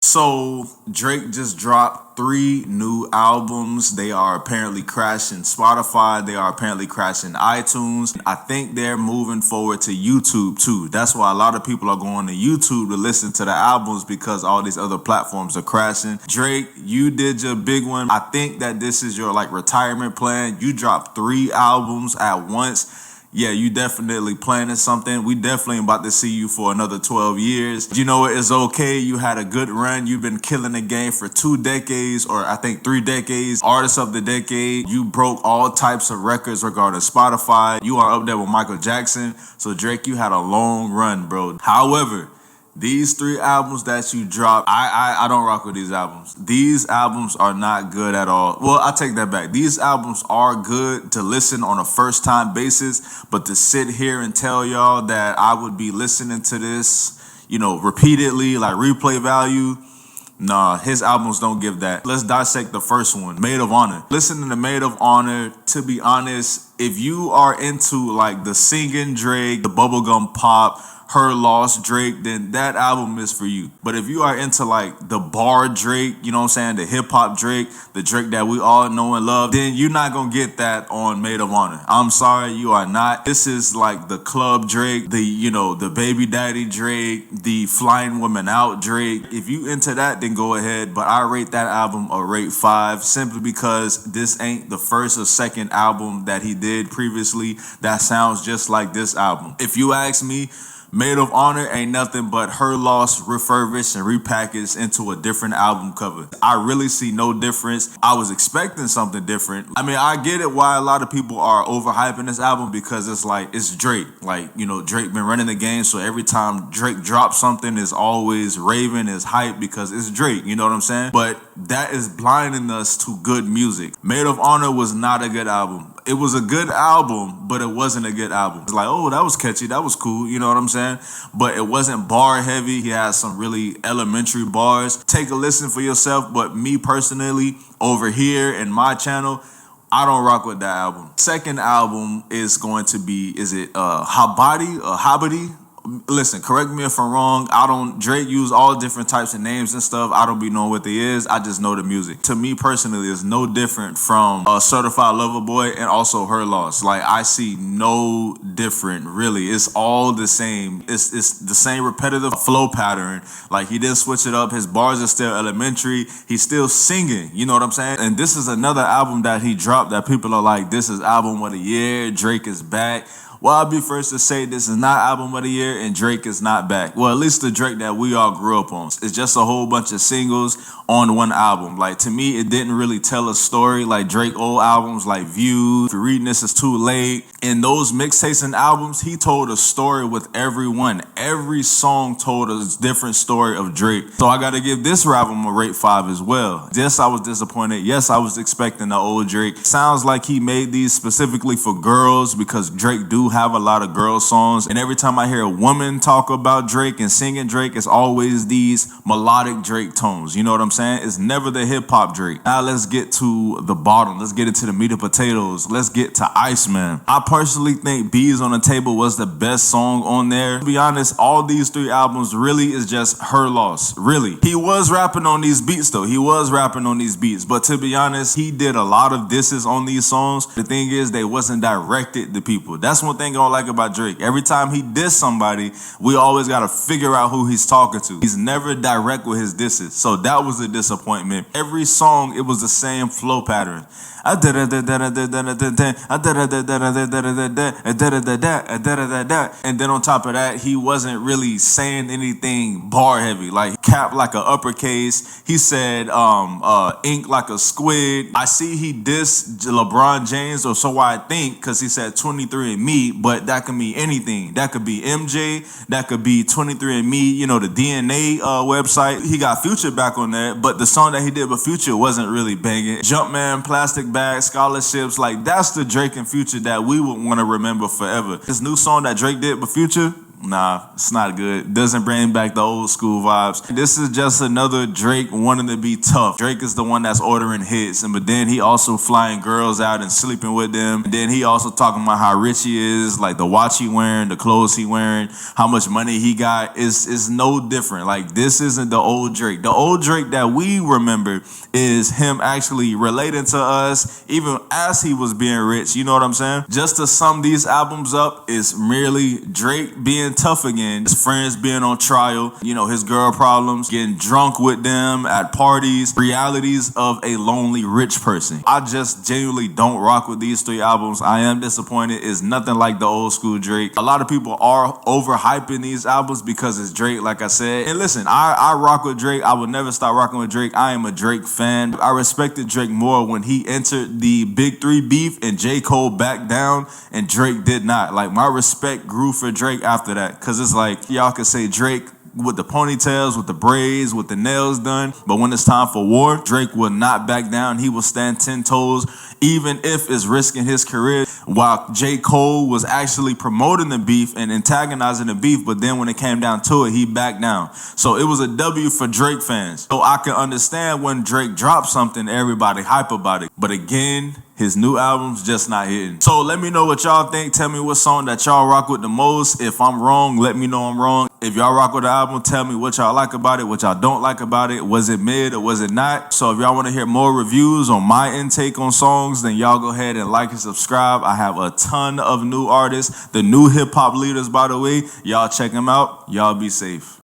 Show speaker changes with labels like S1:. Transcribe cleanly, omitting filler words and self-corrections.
S1: So Drake just dropped 3 new albums. They are apparently crashing Spotify. They are apparently crashing iTunes. I think they're moving forward to YouTube too. That's why a lot of people are going to YouTube to listen to the albums because all these other platforms are crashing. Drake, you did your big one. I think that this is your retirement plan. You dropped 3 albums at once. Yeah, you definitely planning something. We definitely about to see you for another 12 years. You know what? It's okay. You had a good run. You've been killing the game for 2 decades, or I think 3 decades. Artist of the decade. You broke all types of records regarding Spotify. You are up there with Michael Jackson. So Drake, you had a long run, bro. However, these 3 albums that you dropped, I don't rock with these albums. These albums are not good at all. Well, I take that back. These albums are good to listen on a first time basis, but to sit here and tell y'all that I would be listening to this, repeatedly, like replay value, nah, his albums don't give that. Let's dissect the first one, Maid of Honor. Listening to Maid of Honor, to be honest, if you are into the singing Drake, the bubblegum pop, Her Loss Drake, then that album is for you. But if you are into the bar Drake, you know what I'm saying, the hip hop Drake, the Drake that we all know and love, then you're not gonna get that on Maid of Honor. I'm sorry, you are not. This is the club Drake, the baby daddy Drake, the flying woman out Drake. If you into that, then go ahead. But I rate that album a rate 5 simply because this ain't the first or second album that he did previously that sounds just like this album. If you ask me, Maid of Honor ain't nothing but Her Loss refurbished and repackaged into a different album cover. I really see no difference. I was expecting something different. I mean, I get it why a lot of people are overhyping this album because it's Drake. Drake been running the game, so every time Drake drops something, it's always raving, it's hype because it's Drake, you know what I'm saying? But that is blinding us to good music. Maid of Honor was not a good album. It was a good album, but it wasn't a good album. It's oh, that was catchy, that was cool, you know what I'm saying? But it wasn't bar heavy. He had some really elementary bars. Take a listen for yourself, but me personally, over here in my channel, I don't rock with that album. Second album is going to be, Habadi or Habadi? Listen, correct me if I'm wrong. Drake use all different types of names and stuff. I don't be knowing what they is. I just know the music. To me personally, it's no different from Certified Lover Boy and also Her Loss. I see no different, really. It's all the same. It's the same repetitive flow pattern. He didn't switch it up. His bars are still elementary. He's still singing. You know what I'm saying? And this is another album that he dropped that people are this is album of the year. Drake is back. Well, I'll be first to say this is not album of the year and Drake is not back. Well, at least the Drake that we all grew up on. It's just a whole bunch of singles on one album. To me, it didn't really tell a story like Drake old albums like View, If You're Reading This Is Too Late. In those mixtapes and albums, he told a story with every one. Every song told a different story of Drake. So I got to give this album a rate 5 as well. Yes, I was disappointed. Yes, I was expecting the old Drake. Sounds like he made these specifically for girls because Drake do have a lot of girl songs, and every time I hear a woman talk about Drake and singing Drake, it's always these melodic Drake tones. You know what I'm saying? It's never the hip hop Drake. Now let's get to the bottom. Let's get into the meat and potatoes. Let's get to Iceman. I personally think Bees on the Table was the best song on there. To be honest, all these 3 albums really is just Her Loss. Really. He was rapping on these beats though. He was rapping on these beats, but to be honest, he did a lot of disses on these songs. The thing is, they wasn't directed to people. That's one thing I don't like about Drake. Every time he diss somebody, we always got to figure out who he's talking to. He's never direct with his disses. So that was a disappointment. Every song, it was the same flow pattern. And then on top of that, he wasn't really saying anything bar heavy. Cap like a uppercase. He said ink like a squid. I see he dissed LeBron James, or so I think, because he said 23andMe, but that could mean anything. That could be MJ. That could be 23andMe, the DNA website. He got Future back on that, but the song that he did with Future wasn't really banging. Jumpman, Plastic Bag, Scholarships, that's the Drake and Future that we would want to remember forever. This new song that Drake did with Future, Nah, it's not good. Doesn't bring back the old school vibes. This is just another Drake wanting to be tough. Drake is the one that's ordering hits, but then he also flying girls out and sleeping with them. And then he also talking about how rich he is, like the watch he wearing, the clothes he wearing, how much money he got. Is no different. Like, this isn't the old Drake. The old Drake that we remember is him actually relating to us, even as he was being rich. You know what I'm saying? Just to sum these albums up, is merely Drake being tough again, his friends being on trial, you know, his girl problems, getting drunk with them at parties, realities of a lonely rich person. I just genuinely don't rock with these 3 albums. I am disappointed. It's nothing like the old school Drake. A lot of people are overhyping these albums because it's Drake, like I said. And listen, I rock with Drake. I would never stop rocking with Drake. I am a Drake fan. I respected Drake more when he entered the Big 3 beef and J. Cole backed down and Drake did not. Like, my respect grew for Drake after that, because it's like, y'all could say Drake with the ponytails, with the braids, with the nails done, but when it's time for war, Drake will not back down. He will stand 10 toes, even if it's risking his career, while J. Cole was actually promoting the beef and antagonizing the beef, but then when it came down to it, he backed down. So it was a W for Drake fans. So I can understand when Drake dropped something, everybody hype about it. But again, his new album's just not hitting. So let me know what y'all think. Tell me what song that y'all rock with the most. If I'm wrong, let me know I'm wrong. If y'all rock with the album, tell me what y'all like about it, what y'all don't like about it. Was it mid or was it not? So if y'all want to hear more reviews on my intake on songs, then y'all go ahead and like and subscribe. I have a ton of new artists, the new hip hop leaders, by the way. Y'all check them out. Y'all be safe.